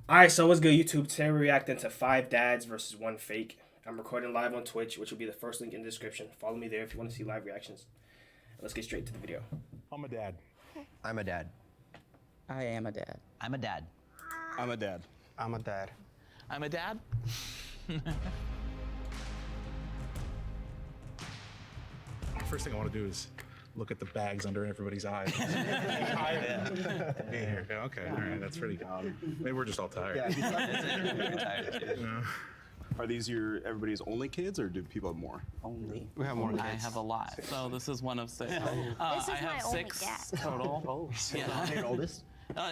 Alright, so what's good, YouTube? Today we're reacting to 5 dads versus 1 fake. I'm recording live on Twitch, which will be the first link in the description. Follow me there if you want to see live reactions. Let's get straight to the video. I'm a dad. I'm a dad. I am a dad. I'm a dad. I'm a dad. I'm a dad. I'm a dad. First thing I want to do is look at the bags under everybody's eyes. Be here. Yeah, okay, all right, that's pretty good. Maybe we're just all tired. Are these everybody's only kids, or do people have more? Only. We have more kids. I have a lot. So this is one of 6. This is I have my only 6 dad. total. Oh, Yeah. Second oldest?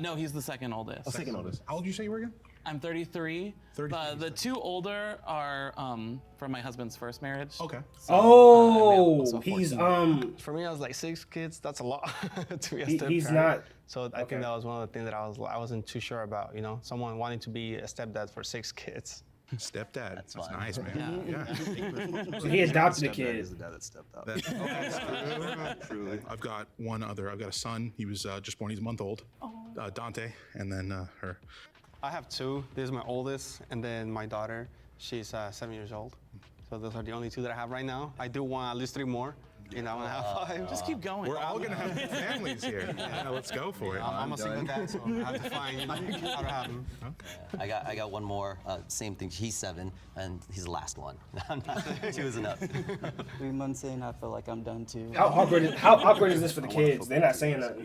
No, he's the second oldest. Second oldest. How old did you say you were again? I'm 33. 33, But the 2 older are from my husband's first marriage. Okay. Oh, he's For me, I was like 6 kids. That's a lot to be a he's step-parent. not. So I Okay. think that was one of the things that I wasn't too sure about. You know, someone wanting to be a stepdad for 6 kids. Stepdad. That's fun. nice, man. Yeah. So he adopted a Stepdad kid. is the dad that stepped up. Truly. I've got one other. I've got a son. He was just born. He's a month old. Dante, and then her. I have 2. This is my oldest, and then my daughter. She's 7 years old. So those are the only 2 that I have right now. I do want at least 3 more. You know, I want to have 5. Just keep going. We're all gonna have families here. Yeah, let's go for it. I'm a single dad, so I have to find how to have them. I got one more. Same thing. He's 7, and he's the last one. 2 is enough. 3 months in, I feel like I'm done too. How awkward is this for the kids? They're not saying nothing.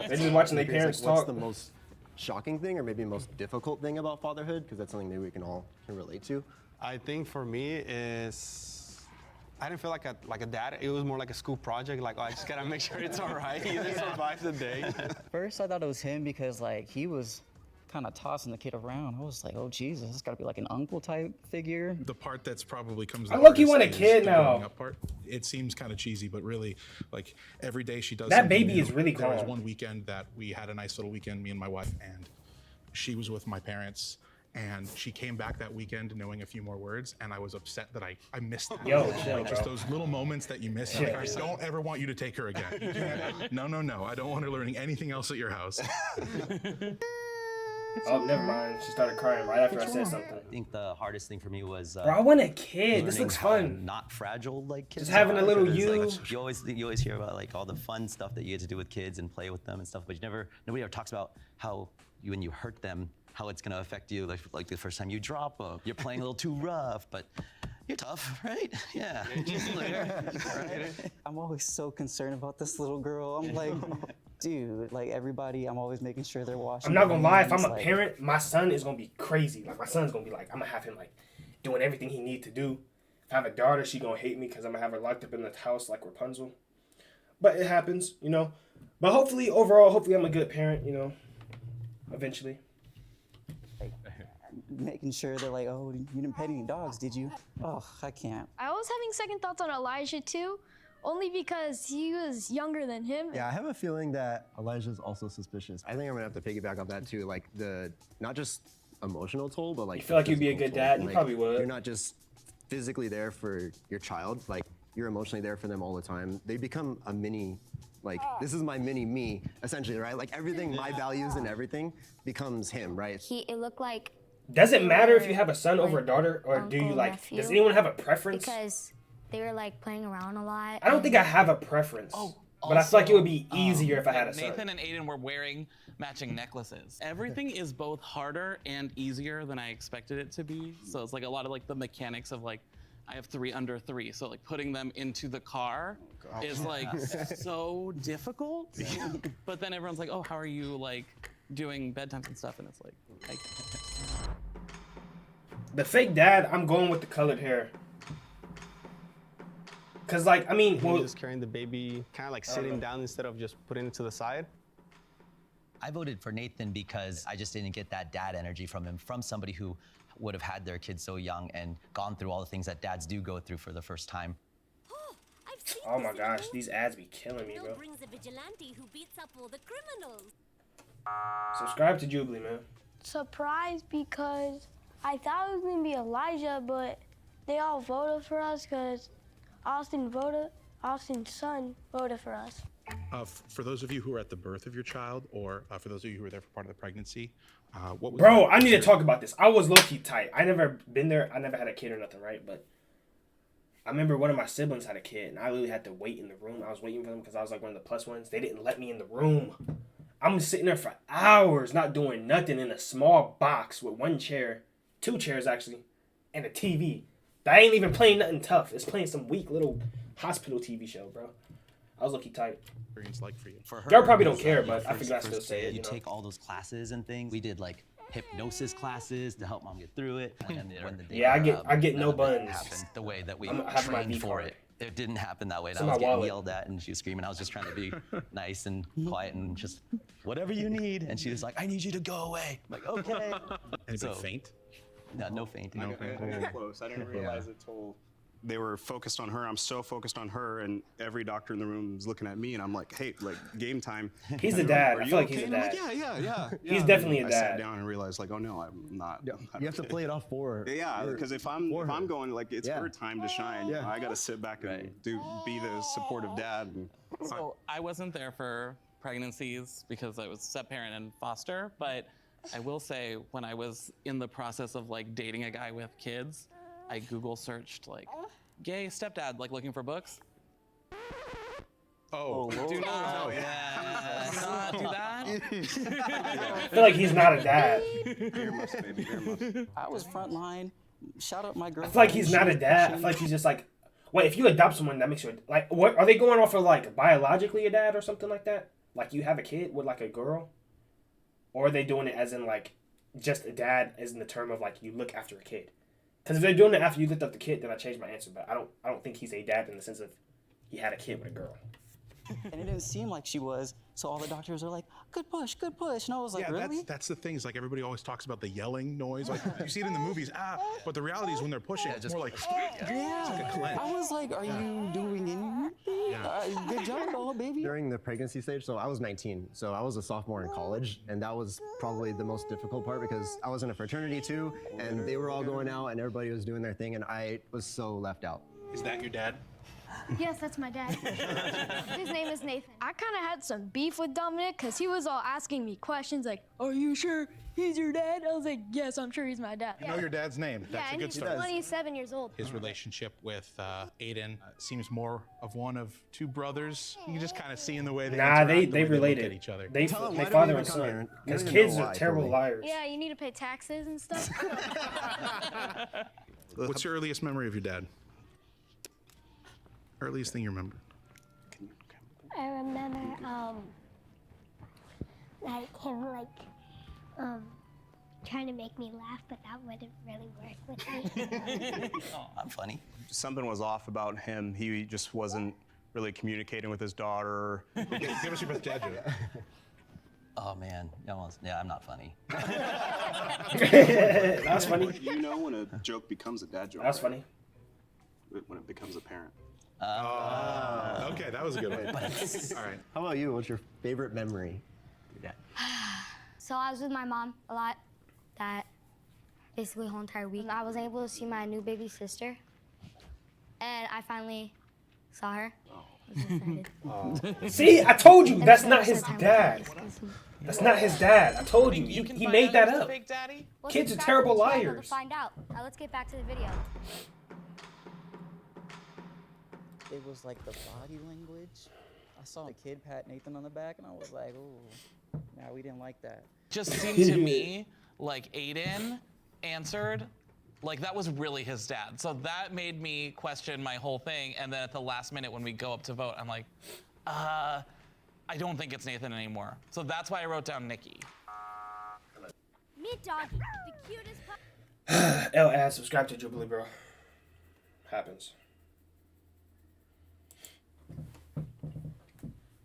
They're just watching their parents What's talk. the most shocking thing, or maybe most difficult thing about fatherhood? Because that's something maybe we can all relate to. I think for me is I didn't feel like a dad. It was more like a school project. Like, oh, I just gotta make sure it's all right. He survives the day. First, I thought it was him because like he was kind of tossing the kid around. I was like, oh Jesus, it's got to be like an uncle type figure. The part that's probably comes. I look, you hardest want a is kid the now. growing up part. It seems kind of cheesy, but really, like every day she does. That something baby new. is really There was calm. one weekend that we had a nice little weekend, me and my wife, and she was with my parents. And she came back that weekend knowing a few more words, and I was upset that I missed that. Yo, chill, Like, just bro. those little moments that you miss. Like, I don't ever want you to take her again. You can't. No. I don't want her learning anything else at your house. Oh, never mind. She started crying right after I said something. I think the hardest thing for me was. Bro, I want a kid. This learning looks how fun. Not fragile like kids. Just having a are, little 'cause, you. like, you always hear about like all the fun stuff that you get to do with kids and play with them and stuff, but nobody ever talks about how when you hurt them, how it's gonna affect you. Like the first time you drop them, you're playing a little too rough, but you're tough, right? Yeah. Right? I'm always so concerned about this little girl. I'm like, dude, like everybody, I'm always making sure they're washing. I'm not gonna lie, if hands, I'm a like- parent, my son is gonna be crazy. Like my son's gonna be like, I'm gonna have him like doing everything he needs to do. If I have a daughter, she gonna hate me because I'm gonna have her locked up in the house like Rapunzel. But it happens, you know. But hopefully, overall, I'm a good parent, you know. Eventually. making sure they're like, oh, you didn't pet any dogs, did you? Oh, I can't. I was having second thoughts on Elijah too, only because he was younger than him. Yeah, I have a feeling that Elijah's also suspicious. I think I'm gonna have to piggyback off that too, like not just emotional toll, but like. You feel like you'd be a physical good toll. dad? You Like, probably would. You're not just physically there for your child, like you're emotionally there for them all the time. They become a mini, like this is my mini me, essentially, right? Like everything, my values and everything becomes him, right? It looked like. Does it matter if you have a son over a daughter, or do you uncle, like? nephew, Does anyone have a preference? Because they were like playing around a lot. I don't think I have a preference. But I feel like it would be easier if I had a son. Nathan and Aiden were wearing matching necklaces. Everything is both harder and easier than I expected it to be. So it's like a lot of like the mechanics of like, I have 3 under 3. So like putting them into the car is like so difficult. But then everyone's like, oh, how are you like doing bedtimes and stuff? And it's like, The fake dad, I'm going with the colored hair. Cause like, I mean, well, Just carrying the baby, kind of like sitting down instead of just putting it to the side. I voted for Nathan because I just didn't get that dad energy from him, from somebody who would have had their kids so young and gone through all the things that dads do go through for the first time. oh my gosh, these ads be killing me, bro. Brings a vigilante who beats up all the criminals. Subscribe to Jubilee, man. Surprised because I thought it was gonna be Elijah, but they all voted for us because Austin's son voted for us. For those of you who are at the birth of your child, or for those of you who were there for part of the pregnancy, what was Bro, I need to talk about this. I was low-key tight. I never been there. I never had a kid or nothing, right? But I remember one of my siblings had a kid, and I literally had to wait in the room. I was waiting for them because I was like one of the plus ones. They didn't let me in the room. I'm sitting there for hours not doing nothing in a small box with one chair, 2 chairs actually, and a TV. That ain't even playing nothing tough. It's playing some weak little hospital TV show, bro. I was lucky tight. Experience like for you? For her, Y'all probably don't care, your but I figured I'd still say it. You You know? take all those classes and things. We did like hypnosis classes to help mom get through it. And when the day Yeah, I get no none of it buns. happened the way that we I have my trained V for card. it. It didn't happen that way. And It's I in was my getting wallet. yelled at, and she was screaming. I was just trying to be nice and quiet and just whatever you need. And she was like, "I need you to go away." I'm like, okay. Anybody faint? No fainting. No I got close. I didn't realize it till they were focused on her. I'm so focused on her, and every doctor in the room is looking at me, and I'm like, "Hey, like game time." He's a dad. Are I you feel like okay? he's a And I'm dad. like, yeah. He's definitely a I dad. sat down and realized, like, oh no, I'm not. You have to play it off for her. Yeah, because if I'm going, like, it's her time to shine. Yeah. I gotta sit back and be the supportive dad. And, So I wasn't there for pregnancies because I was step parent and foster, but I will say when I was in the process of like dating a guy with kids, I Google searched like gay stepdad, like looking for books. Oh, Do not, do not do that. I feel like he's not a dad. I was frontline. Shout out my girl. I feel like he's not a dad. I feel like he's just like, wait, if you adopt someone, that makes you like, what are they going off of like biologically a dad or something like that? Like you have a kid with like a girl, or are they doing it as in like just a dad, as in the term of like you look after a kid? Because if they're doing it after you looked up the kid, then I changed my answer. But I don't think he's a dad in the sense of he had a kid with a girl. And it didn't seem like she was. So all the doctors are like, good push, good push. And I was like, Yeah, really? that's the thing. Is like everybody always talks about the yelling noise. Like you see it in the movies, but the reality is when they're pushing, it's more like Yeah. it's like a clench. I was like, are you doing anything? Good job, oh, baby. During the pregnancy stage, so I was 19, so I was a sophomore in college, and that was probably the most difficult part because I was in a fraternity too, and they were all going out and everybody was doing their thing, and I was so left out. Is that your dad? Yes, that's my dad. His name is Nathan. I kind of had some beef with Dominic because he was all asking me questions like, are you sure he's your dad? I was like, yes, I'm sure he's my dad. You know your dad's name. That's yeah, a and good he's start. 27 years old. His relationship with Aiden seems more of one of two brothers. You can just kind of see in the way they Nah, interact, the way they look related. at each other. They Tell him, why don't father you and even come here? son. You Because don't even kids know are why, terrible totally. liars. Yeah, you need to pay taxes and stuff. What's your earliest memory of your dad? Earliest thing you remember? I remember, like him, trying to make me laugh, but that wouldn't really work with me. I'm funny. Something was off about him. He just wasn't really communicating with his daughter. Give us your best dad joke. Oh man, yeah, I'm not funny. That's funny. You know when a joke becomes a dad joke. That's right? funny. When it becomes apparent. Okay, that was a good one. All right. How about you? What's your favorite memory? of your dad? So I was with my mom a lot, that basically whole entire week. I was able to see my new baby sister, and I finally saw her. I was excited. See, I told you And that's so not most of his the time dad. That's not his dad. I told you. You can He find made out that who's the up. fake daddy. Well, Kids are subscribe to terrible the channel liars. To find out. Now let's get back to the video. It was like the body language. I saw a kid pat Nathan on the back, and I was like, oh, nah, we didn't like that. Just seemed to me like Aiden answered like that was really his dad. So that made me question my whole thing. And then at the last minute when we go up to vote, I'm like, I don't think it's Nathan anymore. So that's why I wrote down Nikki. Meet Doggy, the cutest puppy. L add subscribe to Jubilee, bro. Happens.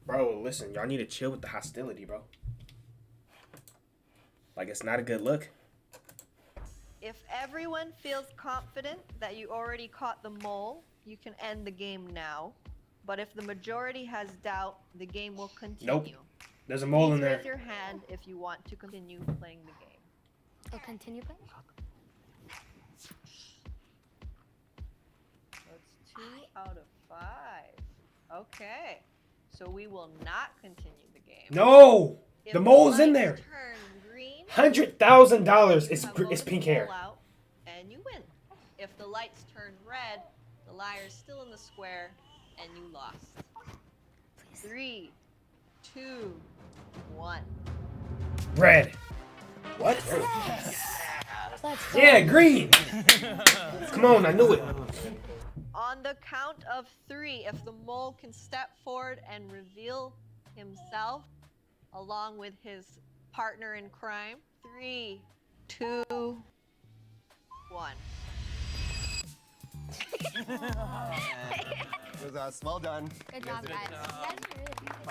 Bro, listen, y'all need to chill with the hostility, bro. Like, it's not a good look. If everyone feels confident that you already caught the mole, you can end the game now. But if the majority has doubt, the game will continue. Nope. There's a mole in Please there. raise your hand if you want to continue playing the game. Oh, continue playing? That's 2 out of 5. Okay. So we will not continue the game. No, If the mole's in lights there. Turn green. $100,000 is you have pink voted hair. mole out, and you win. If the lights turn red, the liar's still in the square, and you lost. 3, 2, 1. Red. What? Let's go. Yeah, green. Come on, I knew it. On the count of 3, if the mole can step forward and reveal himself along with his partner in crime. 3, 2, 1. It was well done. Good job, guys.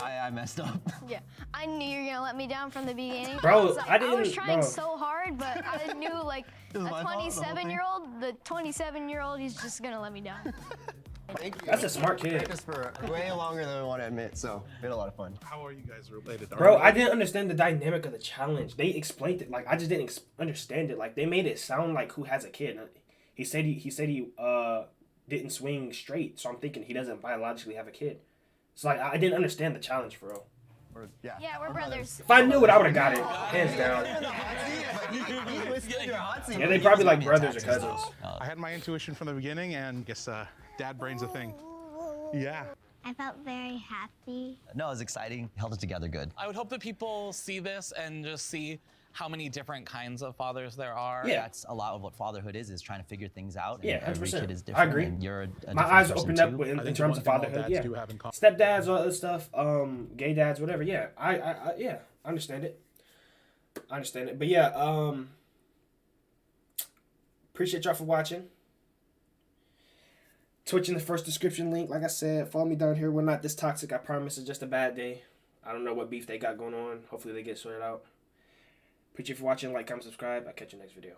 I messed up. Yeah, I knew you were gonna let me down from the beginning. Bro, Like, I didn't- was trying bro. so hard, but I knew like It was a my fault, the whole thing. 27-year-old, the 27-year-old, he's just gonna let me down. Thank you. That's a smart kid. Practiced for way longer than I want to admit, so we had a lot of fun. How are you guys related? Are Bro, you- I didn't understand the dynamic of the challenge. They explained it like I just didn't understand it. Like they made it sound like who has a kid. He said he didn't swing straight, so I'm thinking he doesn't biologically have a kid. So like I didn't understand the challenge for real. Yeah, we're brothers. If I knew it, I would have got it hands down. Yeah, they probably like brothers or cousins. I had my intuition from the beginning, and guess dad brain's a thing. Yeah. I felt very happy. No, it was exciting. Held it together good. I would hope that people see this and just see how many different kinds of fathers there are. Yeah. That's a lot of what fatherhood is trying to figure things out. And Yeah, every 100%. kid is I different. agree. And you're a My different eyes person opened up too. in I think terms the of one thing all fatherhood. dads Yeah, do have in common. stepdads, all that stuff. Gay dads, whatever. Yeah, I understand it. I understand it. But yeah, appreciate y'all for watching. Twitch in the first description link. Like I said, follow me down here. We're not this toxic. I promise. It's just a bad day. I don't know what beef they got going on. Hopefully they get sorted out. Appreciate you for watching. Like, comment, subscribe. I'll catch you next video.